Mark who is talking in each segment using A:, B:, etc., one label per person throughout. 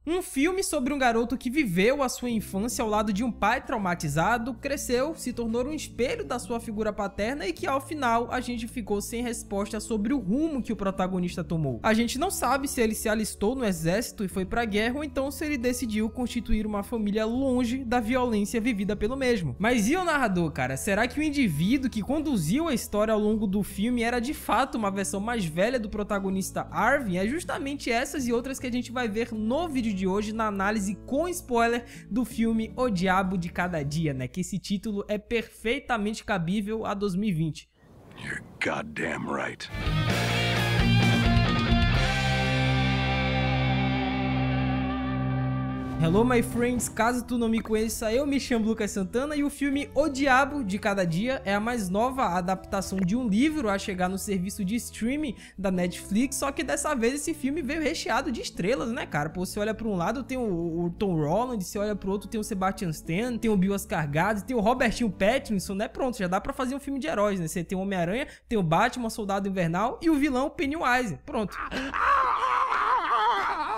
A: Um filme sobre um garoto que viveu a sua infância ao lado de um pai traumatizado, cresceu, se tornou um espelho da sua figura paterna e que ao final a gente ficou sem resposta sobre o rumo que o protagonista tomou. A gente não sabe se ele se alistou no exército e foi pra guerra ou então se ele decidiu constituir uma família longe da violência vivida pelo mesmo. Mas e o narrador, cara? Será que o indivíduo que conduziu a história ao longo do filme era de fato uma versão mais velha do protagonista Arvin? É justamente essas e outras que a gente vai ver no vídeo de hoje na análise com spoiler do filme O Diabo de Cada Dia, né? Que esse título é perfeitamente cabível a 2020.
B: You're goddamn right.
A: Hello my friends, caso tu não me conheça, eu me chamo Lucas Santana e o filme O Diabo de Cada Dia é a mais nova adaptação de um livro a chegar no serviço de streaming da Netflix, só que dessa vez esse filme veio recheado de estrelas, né, cara? Pô, você olha pra um lado tem o Tom Holland, você olha pro outro tem o Sebastian Stan, tem o Bill Skarsgård, tem o Robertinho Pattinson, né? Pronto, já dá pra fazer um filme de heróis, né? Você tem o Homem-Aranha, tem o Batman, Soldado Invernal e o vilão Pennywise, pronto.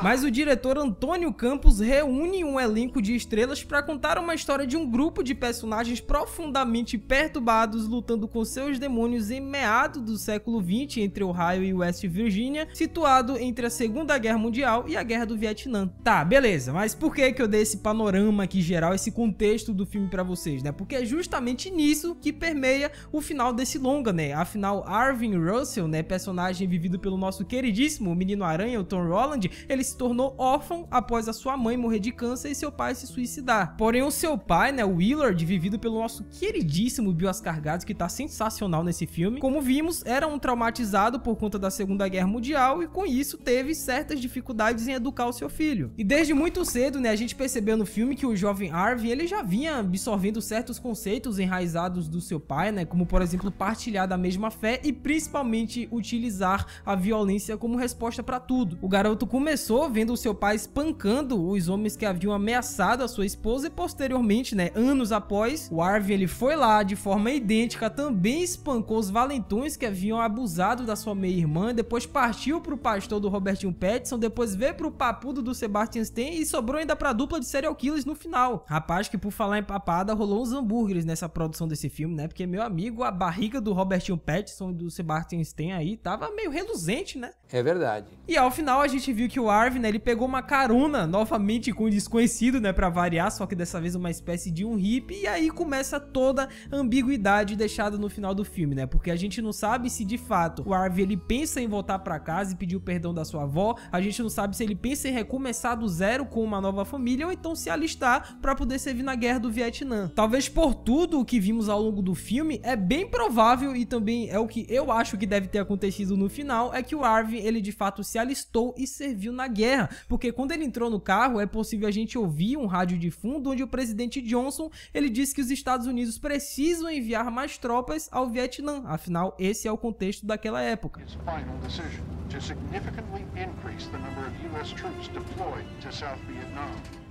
A: Mas o diretor Antônio Campos reúne um elenco de estrelas para contar uma história de um grupo de personagens profundamente perturbados lutando com seus demônios em meados do século XX entre Ohio e West Virginia, situado entre a Segunda Guerra Mundial e a Guerra do Vietnã. Tá, beleza, mas por que eu dei esse panorama aqui geral, esse contexto do filme para vocês, né? Porque é justamente nisso que permeia o final desse longa, né? Afinal, Arvin Russell, né, personagem vivido pelo nosso queridíssimo Menino Aranha, o Tom Holland, ele se tornou órfão após a sua mãe morrer de câncer e seu pai se suicidar. Porém, o seu pai, né, o Willard, vivido pelo nosso queridíssimo Bill Skarsgård, que tá sensacional nesse filme, como vimos, era um traumatizado por conta da Segunda Guerra Mundial e com isso teve certas dificuldades em educar o seu filho. E desde muito cedo, né, a gente percebeu no filme que o jovem Arvin, ele já vinha absorvendo certos conceitos enraizados do seu pai, né, como por exemplo partilhar da mesma fé e principalmente utilizar a violência como resposta para tudo. O garoto começou vendo o seu pai espancando os homens que haviam ameaçado a sua esposa e posteriormente, né, anos após, o Arvin ele foi lá de forma idêntica, também espancou os valentões que haviam abusado da sua meia-irmã, depois partiu pro pastor do Robertinho Pattinson, depois veio pro papudo do Sebastian Stan e sobrou ainda pra dupla de serial killers no final. Rapaz, que por falar em papada, rolou uns hambúrgueres nessa produção desse filme, né, porque meu amigo, a barriga do Robertinho Pattinson e do Sebastian Stan aí tava meio reluzente, né?
C: É verdade.
A: E ao final a gente viu que o Arvin, né, ele pegou uma carona novamente com um desconhecido, né, pra variar, só que dessa vez uma espécie de um hippie, e aí começa toda a ambiguidade deixada no final do filme, né, porque a gente não sabe se de fato o Arvin ele pensa em voltar pra casa e pedir o perdão da sua avó, a gente não sabe se ele pensa em recomeçar do zero com uma nova família ou então se alistar pra poder servir na Guerra do Vietnã. Talvez por tudo o que vimos ao longo do filme, é bem provável e também é o que eu acho que deve ter acontecido no final, é que o Arvin ele de fato se alistou e serviu na guerra, porque quando ele entrou no carro é possível a gente ouvir um rádio de fundo onde o presidente Johnson ele disse que os Estados Unidos precisam enviar mais tropas ao Vietnã, afinal esse é o contexto daquela época.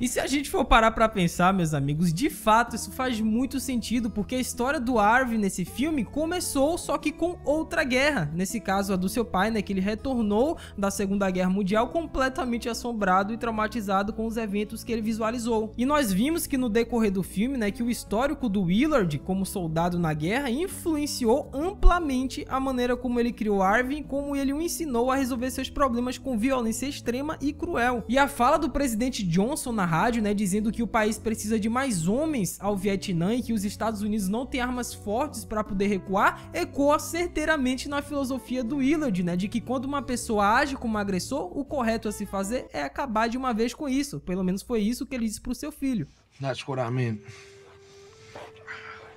A: E se a gente for parar pra pensar, meus amigos, de fato isso faz muito sentido, porque a história do Arvin nesse filme começou só que com outra guerra, nesse caso a do seu pai, né, que ele retornou da Segunda Guerra Mundial completamente assombrado e traumatizado com os eventos que ele visualizou. E nós vimos que no decorrer do filme, né, que o histórico do Willard como soldado na guerra influenciou amplamente a maneira como ele criou Arvin, como ele o ensinou a resolver seus problemas com violência extrema e cruel. E a fala do presidente Johnson na rádio, né, dizendo que o país precisa de mais homens ao Vietnã e que os Estados Unidos não têm armas fortes para poder recuar, ecoa certeiramente na filosofia do Willard, né, de que quando uma pessoa age como agressor, o correto a se fazer é acabar de uma vez com isso. Pelo menos foi isso que ele disse pro seu filho.
D: That's what I meant.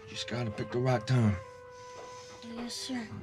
D: Just gotta pick the right time.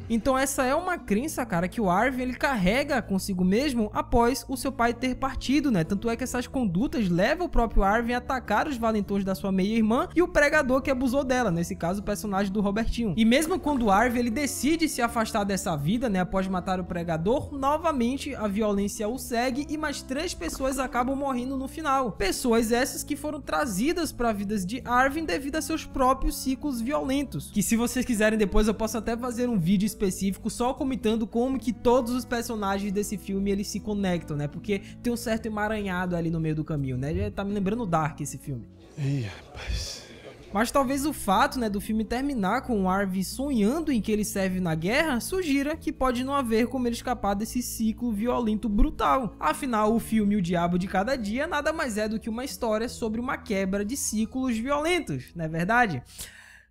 A: Então essa é uma crença, cara, que o Arvin ele carrega consigo mesmo após o seu pai ter partido, né? Tanto é que essas condutas levam o próprio Arvin a atacar os valentões da sua meia-irmã e o pregador que abusou dela, nesse caso o personagem do Robertinho. E mesmo quando o Arvin ele decide se afastar dessa vida, né, após matar o pregador, novamente a violência o segue e mais 3 pessoas acabam morrendo no final. Pessoas essas que foram trazidas para vidas de Arvin devido a seus próprios ciclos violentos. Que se vocês quiserem depois eu posso até fazer um vídeo específico só comentando como que todos os personagens desse filme eles se conectam, né? Porque tem um certo emaranhado ali no meio do caminho, né? Já tá me lembrando Dark esse filme.
D: Ih, rapaz.
A: Mas talvez o fato, né, do filme terminar com o Harvey sonhando em que ele serve na guerra sugira que pode não haver como ele escapar desse ciclo violento brutal. Afinal, o filme O Diabo de Cada Dia nada mais é do que uma história sobre uma quebra de ciclos violentos, não é verdade?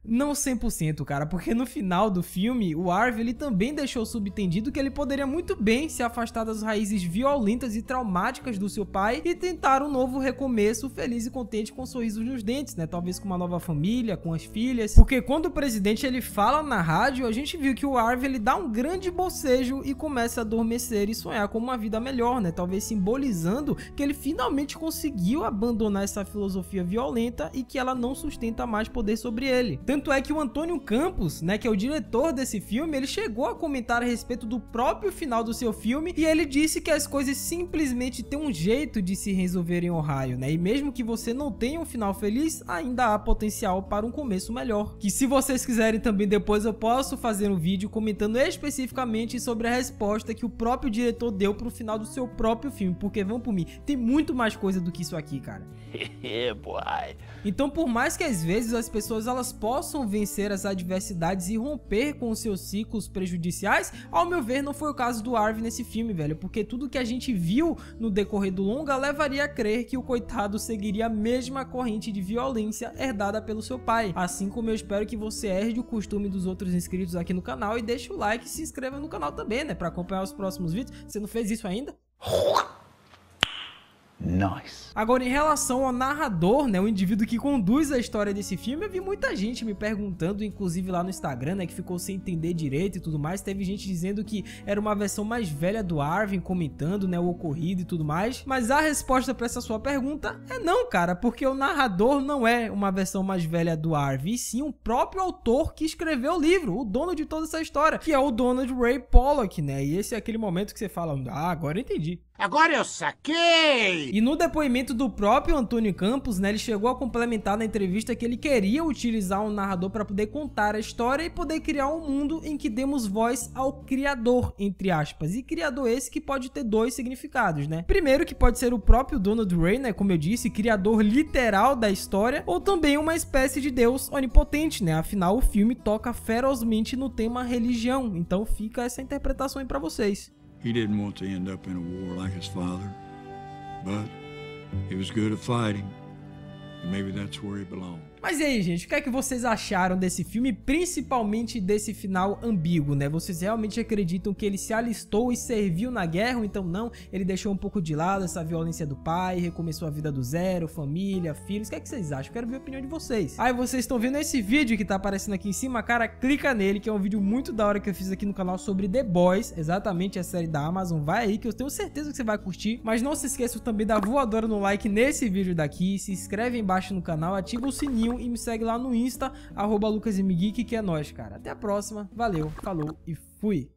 A: Não 100%, cara, porque no final do filme, o Harvey ele também deixou subentendido que ele poderia muito bem se afastar das raízes violentas e traumáticas do seu pai e tentar um novo recomeço feliz e contente com sorrisos nos dentes, né? Talvez com uma nova família, com as filhas. Porque quando o presidente ele fala na rádio, a gente viu que o Harvey ele dá um grande bocejo e começa a adormecer e sonhar com uma vida melhor, né? Talvez simbolizando que ele finalmente conseguiu abandonar essa filosofia violenta e que ela não sustenta mais poder sobre ele. Tanto é que o Antônio Campos, né, que é o diretor desse filme, ele chegou a comentar a respeito do próprio final do seu filme e ele disse que as coisas simplesmente têm um jeito de se resolver em Ohio, né? E mesmo que você não tenha um final feliz, ainda há potencial para um começo melhor. Que se vocês quiserem também depois eu posso fazer um vídeo comentando especificamente sobre a resposta que o próprio diretor deu pro final do seu próprio filme, porque vão por mim, tem muito mais coisa do que isso aqui, cara. Então, por mais que às vezes as pessoas elas possam vencer as adversidades e romper com os seus ciclos prejudiciais, ao meu ver não foi o caso do Harvey nesse filme, velho, porque tudo que a gente viu no decorrer do longa levaria a crer que o coitado seguiria a mesma corrente de violência herdada pelo seu pai, assim como eu espero que você herde o costume dos outros inscritos aqui no canal e deixe o like e se inscreva no canal também, né, pra acompanhar os próximos vídeos. Você não fez isso ainda?
C: Nice.
A: Agora, em relação ao narrador, né, o indivíduo que conduz a história desse filme, eu vi muita gente me perguntando, inclusive lá no Instagram, né, que ficou sem entender direito e tudo mais. Teve gente dizendo que era uma versão mais velha do Harvey, comentando, né, o ocorrido e tudo mais. Mas a resposta para essa sua pergunta é não, cara, porque o narrador não é uma versão mais velha do Harvey, e sim o próprio autor que escreveu o livro, o dono de toda essa história, que é o Donald Ray Pollock, né? E esse é aquele momento que você fala, ah, agora eu entendi.
E: Agora eu saquei!
A: E no depoimento do próprio Antônio Campos, né, ele chegou a complementar na entrevista que ele queria utilizar um narrador para poder contar a história e poder criar um mundo em que demos voz ao criador, entre aspas. E criador esse que pode ter dois significados, né? Primeiro, que pode ser o próprio Donald Ray, né, como eu disse, criador literal da história, ou também uma espécie de deus onipotente, né? Afinal, o filme toca ferozmente no tema religião. Então fica essa interpretação aí para vocês.
F: He didn't want to end up in a war like his father, but he was good at fighting, and maybe that's where he belonged.
A: Mas e aí, gente, o que é que vocês acharam desse filme, principalmente desse final ambíguo, né? Vocês realmente acreditam que ele se alistou e serviu na guerra, ou então não? Ele deixou um pouco de lado essa violência do pai, recomeçou a vida do zero, família, filhos, o que é que vocês acham? Quero ver a opinião de vocês. Aí vocês estão vendo esse vídeo que tá aparecendo aqui em cima, cara, clica nele, que é um vídeo muito da hora que eu fiz aqui no canal sobre The Boys, exatamente a série da Amazon, vai aí que eu tenho certeza que você vai curtir, mas não se esqueça também da voadora no like nesse vídeo daqui, se inscreve aí embaixo no canal, ativa o sininho e me segue lá no Insta, @LucasMGeek, que é nóis, cara. Até a próxima, valeu, falou e fui!